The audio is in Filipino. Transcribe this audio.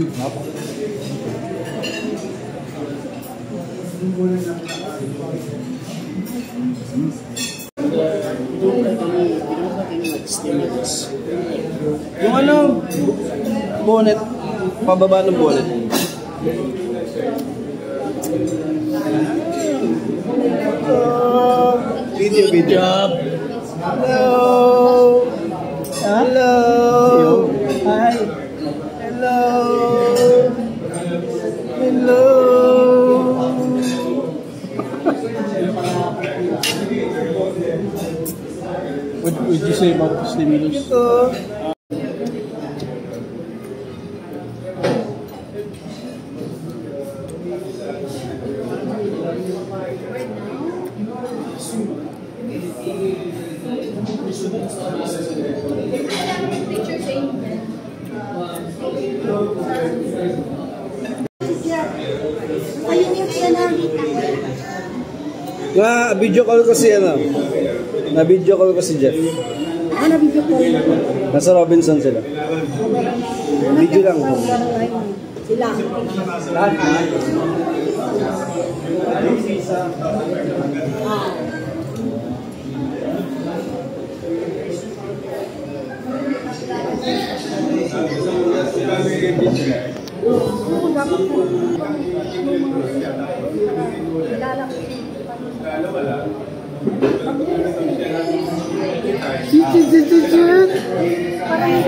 Yung ano, bonnet, pababa ng bonnet. Video. Hello. Hello. Hi. Hello. Hello. What would you say about Stimulus? Na-video call ko si ano? Na-video call ko si Jeff. Na-video call? Nasa Robinson sila. Video lang. Sila. Lahat. Parang